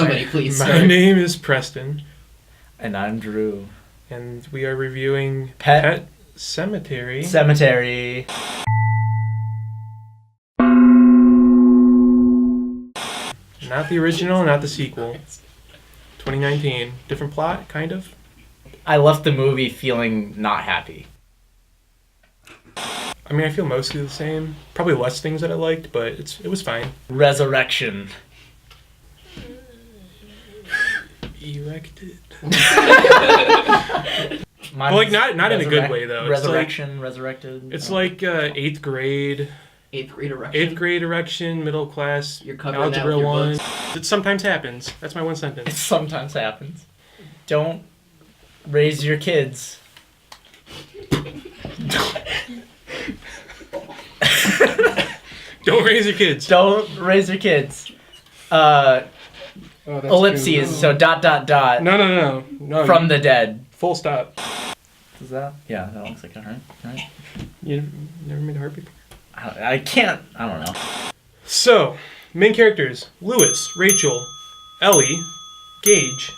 somebody please My start. name is Preston. And I'm Drew. And we are reviewing Pet Sematary. Sematary. Not the original, not the sequel. 2019. Different plot, kind of. I left the movie feeling not happy. I mean, I feel mostly the same. Probably less things that I liked, but it was fine. Resurrection. Erected. Well, like not in a good way though. Resurrection, resurrected. It's like eighth grade. Eighth grade erection. Eighth grade erection, middle class. You're covering algebra that with your 1. books. It sometimes happens. That's my one It sentence. sometimes happens. Don't raise your kids. Don't raise your kids. Don't raise your kids. Ellipses. So ... No. From the dead. Full stop. Is that? Yeah, that looks like a heart. Right? You never made a heart before? I can't. I don't know. So, main characters: Lewis, Rachel, Ellie, Gage.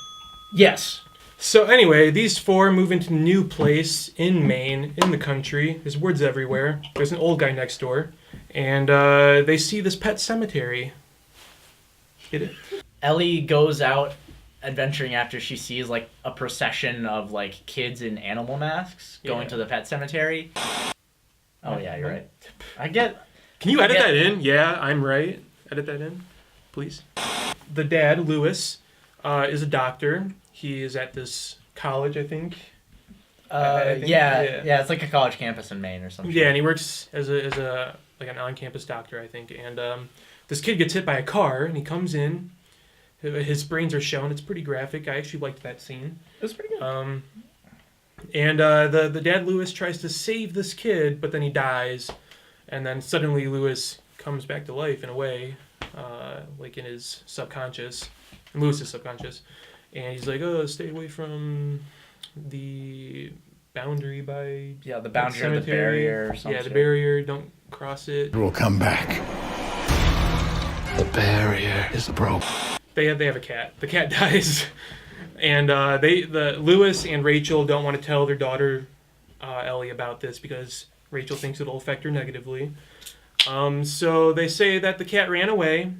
Yes. So anyway, these four move into a new place in Maine, in the country. There's woods everywhere. There's an old guy next door. And they see this pet cemetery. Get it? Ellie goes out adventuring after she sees like a procession of like kids in animal masks going to the pet cemetery. Oh yeah, you're right. Can you edit that in? Yeah, I'm right. Edit that in, please. The dad, Lewis, is a doctor. He is at this college, I think. I think. Yeah, it's like a college campus in Maine or something. Yeah, and he works as a like an on-campus doctor, I think. And this kid gets hit by a car, and he comes in. His brains are shown. It's pretty graphic. I actually liked that scene. It was pretty good. And the dad, Lewis, tries to save this kid, but then he dies. And then suddenly Lewis comes back to life in a way, like in his subconscious, in Lewis's subconscious. And he's like, oh, stay away from the boundary by... Yeah, the boundary cemetery. or the barrier or something. Yeah, the barrier, don't cross it. We'll come back. The barrier is broke. They have a cat. The cat dies. And Lewis and Rachel don't want to tell their daughter, Ellie, about this because Rachel thinks it'll affect her negatively. So they say that the cat ran away.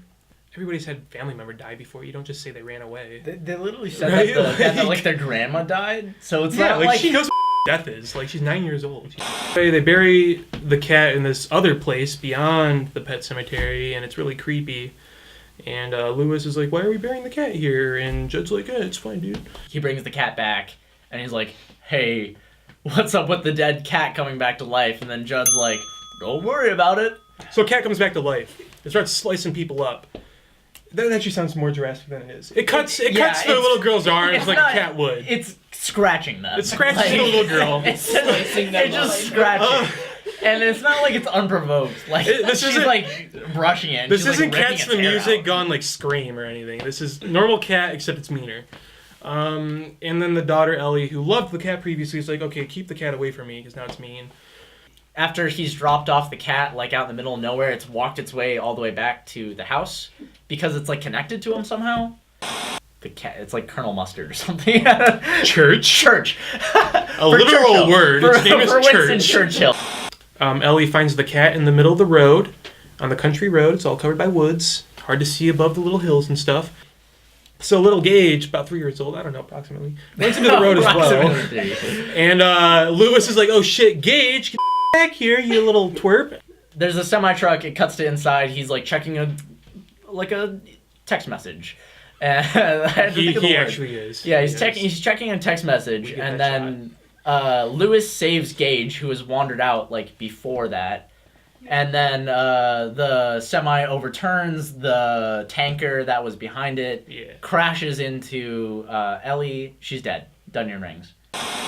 Everybody's had a family member die before. You don't just say they ran away. They literally said Right? that like their grandma died. So it's not like she knows what death is. Like she's 9 years old. They bury the cat in this other place beyond the pet cemetery, and it's really creepy. And Lewis is like, why are we burying the cat here? And Judd's like, it's fine, dude. He brings the cat back, and he's like, hey, what's up with the dead cat coming back to life? And then Judd's like, don't worry about it. So a cat comes back to life. It starts slicing people up. That actually sounds more drastic than it is. It cuts the little girl's arms like a cat would. It's scratching them. It scratches the little girl. It's just scratching. And it's not like it's unprovoked. Like she's like brushing it. This she's, isn't like, Cats the Music gone like Scream or anything. This is normal cat except it's meaner. And then the daughter Ellie, who loved the cat previously, is like, okay, keep the cat away from me because now it's mean. After he's dropped off the cat like out in the middle of nowhere, it's walked its way all the way back to the house because it's like connected to him somehow. The cat, it's like Colonel Mustard or something. Church. A literal word. Its name is Church. Winston Churchill. Ellie finds the cat in the middle of the road, on the country road. It's all covered by woods. Hard to see above the little hills and stuff. So little Gage, about 3 years old, I don't know, approximately, runs into the road as well. And Lewis is like, oh shit, Gage, get back here, you little twerp. There's a semi-truck, it cuts to inside, he's like checking a text message. He actually is. Yeah, he's checking a text message, and then Lewis saves Gage, who has wandered out like before that. And then the semi overturns the tanker that was behind it, crashes into Ellie. She's dead. Dungeon rings.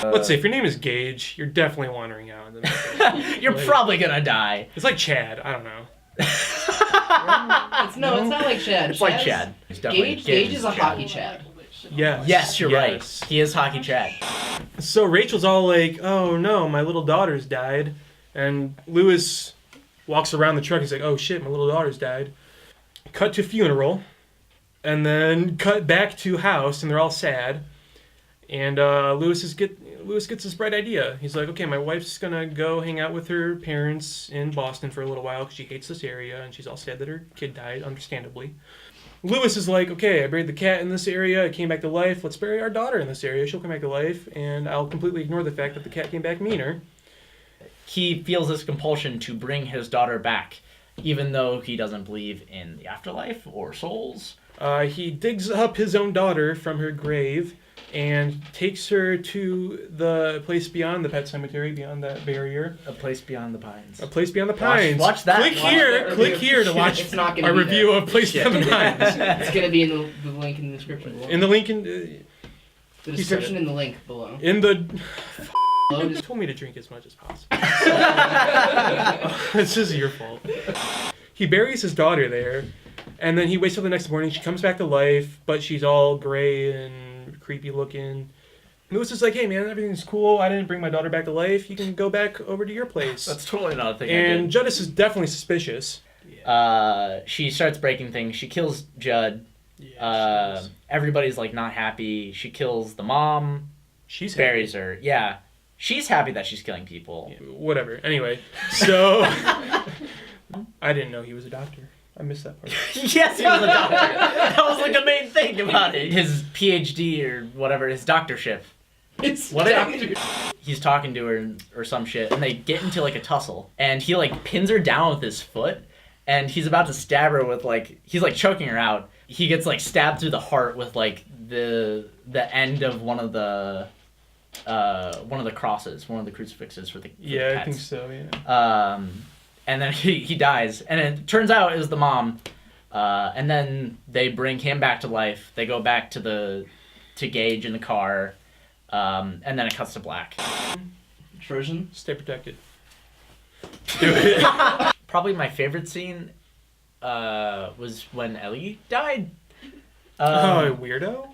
Let's see, if your name is Gage, you're definitely wandering out. You're probably gonna die. It's like Chad. I don't know. It's not like Chad. It's like Chad. Gage is a hockey Chad. Yes, you're right. He is hockey Chad. So Rachel's all like, oh no, my little daughter's died. And Lewis walks around the truck. He's like, oh shit, my little daughter's died. Cut to funeral. And then cut back to house, and they're all sad. And Lewis gets this bright idea. He's like, okay, my wife's gonna go hang out with her parents in Boston for a little while because she hates this area, and she's all sad that her kid died, understandably. Lewis is like, okay, I buried the cat in this area, it came back to life, let's bury our daughter in this area, she'll come back to life, and I'll completely ignore the fact that the cat came back meaner. He feels this compulsion to bring his daughter back, even though he doesn't believe in the afterlife or souls. He digs up his own daughter from her grave and takes her to the place beyond the Pet Sematary, beyond that barrier. A place beyond the pines. A place beyond the pines. Watch that. Click here to watch It's not gonna a be review there. of Place Beyond the Pines. It's going to be in the link in the description below. In the link The description in the link below. in the Below, you just told me to drink as much as possible. This is your fault. He buries his daughter there, and then he waits till the next morning. She comes back to life, but she's all gray and creepy looking. Lewis is like, hey man, everything's cool. I didn't bring my daughter back to life. You can go back over to your place. That's totally not a thing. And Judas is definitely suspicious. She starts breaking things. She kills Judd. Everybody's like not happy. She kills the mom. She's buries her. Yeah. She's happy that she's killing people. Yeah, whatever. Anyway, so I didn't know he was a doctor. I missed that part. Yes, he was a doctor. That was like the main thing about it. His PhD or whatever, his doctorship. It's What he's talking to her or some shit, and they get into like a tussle, and he like pins her down with his foot, and he's about to stab her with like he's like choking her out. He gets like stabbed through the heart with like the end of one of the crosses, one of the crucifixes for the Yeah, pets. I think so. Yeah. And then he dies, and it turns out it was the mom. And then they bring him back to life. They go back to Gage in the car, and then it cuts to black. Trojan. Stay protected. Do it. Probably my favorite scene was when Ellie died. Weirdo.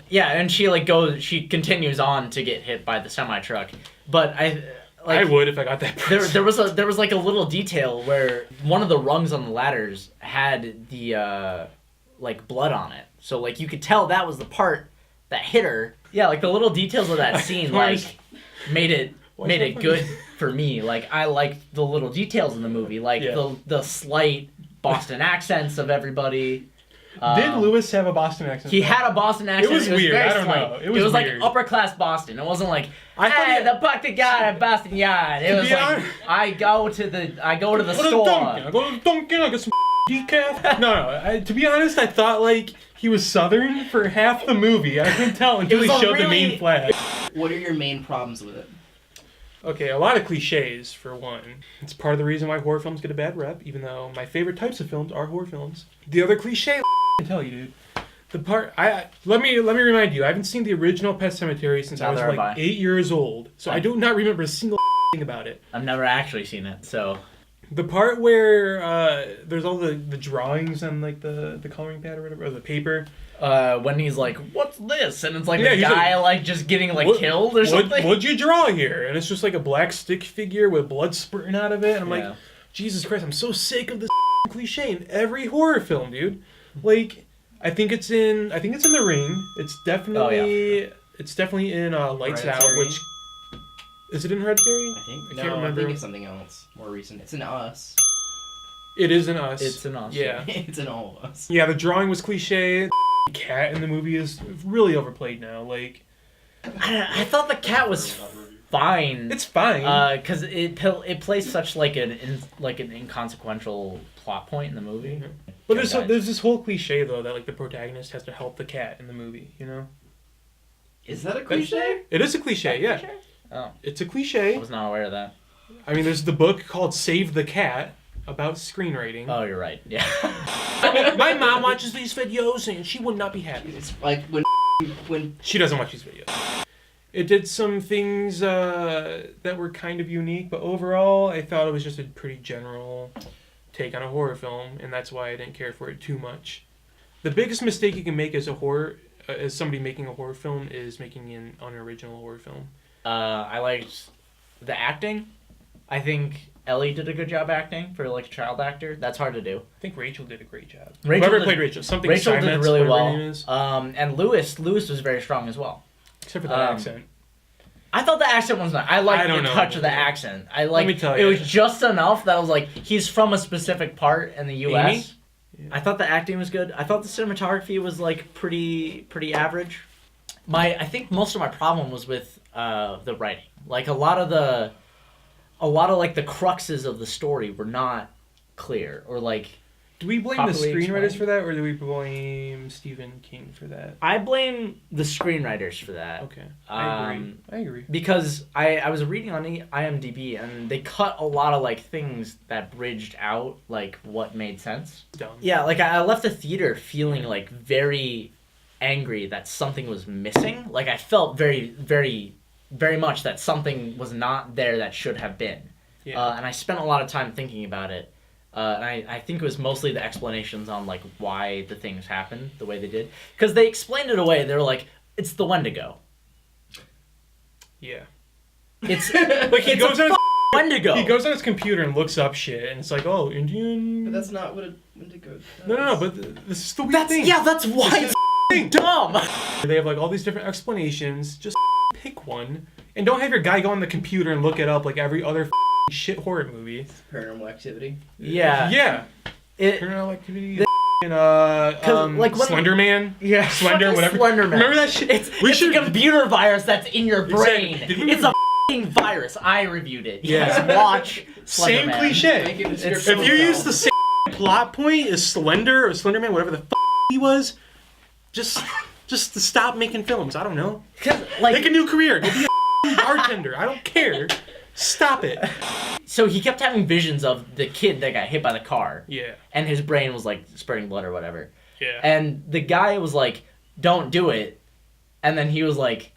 Yeah, and she continues on to get hit by the semi truck, but I would if I got that. There was like a little detail where one of the rungs on the ladders had the like blood on it, so like you could tell that was the part that hit her. Yeah, like the little details of that scene like made it good for me. Like I liked the little details in the movie, like the slight Boston accents of everybody. Did Lewis have a Boston accent? He had a Boston accent. It was weird. Very I don't slight. know. It was like weird. upper class Boston. It wasn't like I the bucket guy at Boston Yard. It was like I go to the store. I go to Dunkin'. I get some decaf. No. To be honest, I thought like he was Southern for half the movie. I couldn't tell until he showed the main flag. What are your main problems with it? Okay, a lot of cliches for one. It's part of the reason why horror films get a bad rep, even though my favorite types of films are horror films. The other cliche, I tell you, dude. Let me remind you. I haven't seen the original Pet Sematary since I was like 8 years old, so I do not remember a single thing about it. I've never actually seen it, so. The part where there's all the drawings on like the coloring pad or whatever, or the paper. When he's like, "What's this?" and it's like Yeah, the he's guy like just getting like killed or something. What'd you draw here? And it's just like a black stick figure with blood spurting out of it. And I'm like, Jesus Christ, I'm so sick of this cliche in every horror film, dude. Like, I think it's in The Ring. It's definitely in Lights Out, which is it in Hereditary? I can't remember. I think it's something else more recent. It's in Us. It is in Us. It's in Us. Yeah. It's in all of us. Yeah, the drawing was cliche. The cat in the movie is really overplayed now. Like, I thought the cat was fine. It's fine. Because it plays such like an inconsequential plot point in the movie. Mm-hmm. But there's this whole cliche though that like the protagonist has to help the cat in the movie. You know? Is that a cliche? It is a cliche. Yeah. Cliche? Oh, It's a cliche. I was not aware of that. I mean, there's the book called Save the Cat about screenwriting. Oh, you're right. Yeah. My mom watches these videos and she would not be happy. It's like when She doesn't watch these videos. It did some things that were kind of unique, but overall, I thought it was just a pretty general take on a horror film, and that's why I didn't care for it too much. The biggest mistake you can make as somebody making a horror film is making an unoriginal horror film. I liked the acting. I think Ellie did a good job acting for like a child actor. That's hard to do. I think Rachel did a great job. Rachel Whoever did- played Rachel, something Rachel did Simons, really whatever her well. name is. And Lewis was very strong as well. Except for that accent. I thought the accent was not. I liked I don't the know. touch of the accent. I Let me like. tell It you. was just enough that I was like, he's from a specific part in the U.S. Amy? Yeah. I thought the acting was good. I thought the cinematography was like pretty average. I think most of my problem was with the writing. Like a lot of like the cruxes of the story were not clear or like. Do we blame the properly screenwriters explained. for that, or do we blame Stephen King for that? I blame the screenwriters for that. Okay, I agree. Um, I agree. Because I was reading on IMDb and they cut a lot of like things that bridged out like what made sense. Dumb. Yeah, like I left the theater feeling like very angry that something was missing. Like I felt very, very, very much that something was not there that should have been. Yeah. And I spent a lot of time thinking about it. And I think it was mostly the explanations on like why the things happened the way they did. Because they explained it away. They were like, it's the Wendigo. Yeah. It's Like he it's goes a on his, Wendigo. he goes on his computer and looks up shit, and it's like, oh, Indian. But that's not what it Wendigo does. No. But this is the weird thing. That's why This it's dumb. They have like all these different explanations. Just pick one, and don't have your guy go on the computer and look it up like every other shit horror movie. Paranormal Activity. Yeah. Yeah. It, Paranormal Activity. The- like when- Slender Man. yeah. Slender, fucking whatever. Slender Man. Remember that shit? It's a computer virus that's in your brain. Exactly. Did we- It's a f***ing virus. I reviewed it. Yeah. Yes, watch Slender Same Man. cliche. Make it a It's script so If you dumb. use the same plot point as Slender or Slender Man, whatever the he was, just to stop making films. I don't know. 'Cause, like, Make a new career. Go be a bartender. I don't care. Stop it. so he kept having visions of the kid that got hit by the car, Yeah. and his brain was like spurting blood or whatever. Yeah. And the guy was like, "Don't do it," and then he was like,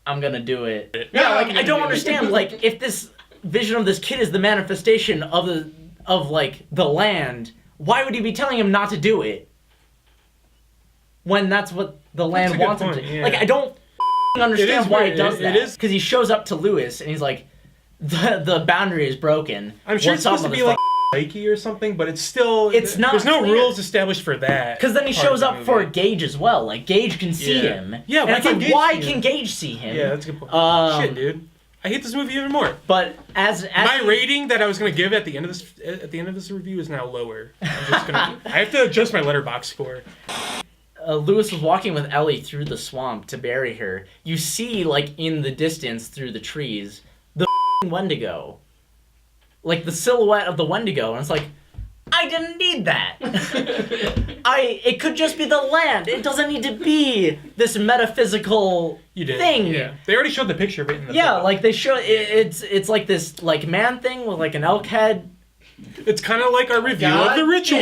"I'm gonna do it." Yeah, like I don't understand. Like if this vision of this kid is the manifestation of the land, why would he be telling him not to do it? When that's what the land That's a good wants him point, to. yeah. Like I don't understand is why weird. he does It that. is- Because he shows up to Lewis and he's like, the boundary is broken. I'm sure What's it's up, supposed to be like motherfucker?" Nike or something, but it's still. It's not There's no clear. rules established for that. Because then he part of shows the up for movie. Gage as well. Like Gage can see Yeah. him. Yeah, and why it's can like, Gage why see can him? Gage see him? Yeah, that's a good point. Shit, dude. I hate this movie even more. But as My rating that I was gonna give at the end of this review is now lower. I'm just gonna. I have to adjust my letterbox score. Lewis was walking with Ellie through the swamp to bury her, you see, like, in the distance through the trees, the Wendigo. Like, the silhouette of the Wendigo, and it's like, I didn't need that. It could just be the land. It doesn't need to be this metaphysical You did. thing. Yeah. They already showed the picture of it in the Yeah, film. like, they show, it's like this, like, man thing with, like, an elk head. It's kind of like our review of The Ritual.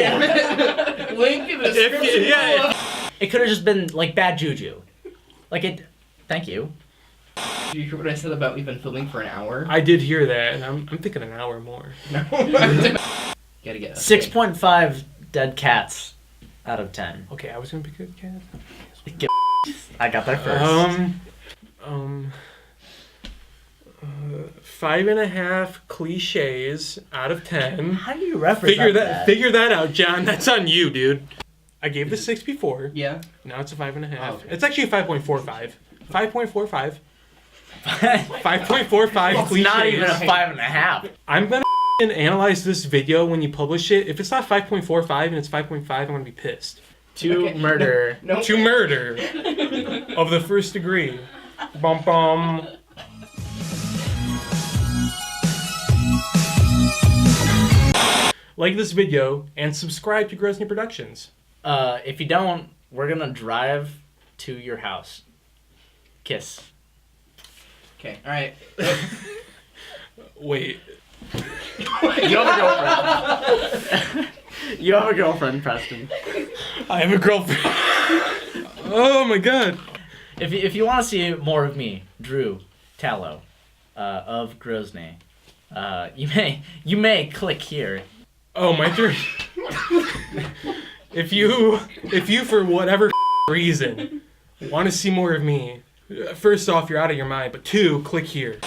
Link in the description. It could have just been, like, bad juju. Like, it... Thank you. Did you hear what I said about we've been filming for an hour? I did hear that, and I'm thinking an hour more. No. Gotta get 6.5 dead cats out of 10. Okay, I was gonna pick a cat. I got there first. 5.5 cliches out of 10. How do you represent Figure that out, John. That's on you, dude. I gave the 6 before. Yeah. Now it's a 5.5. Oh, okay. It's actually a 5.45. 5.45. 5.45 It's cliches. not even a 5.5. I'm gonna analyze this video when you publish it. If it's not 5.45 and it's 5.5, I'm gonna be pissed. To Okay. murder. No. To murder of the first degree. Bum bum. Like this video and subscribe to Grozny Productions. If you don't, we're gonna drive to your house. Kiss. Okay. All right. Wait. You have a girlfriend. You have a girlfriend, Preston. I have a girlfriend. Oh my god. If you want to see more of me, Drew Tallow, of Grozny, you may click here. Oh my turn. If you for whatever reason want to see more of me, first off, you're out of your mind. But 2, click here.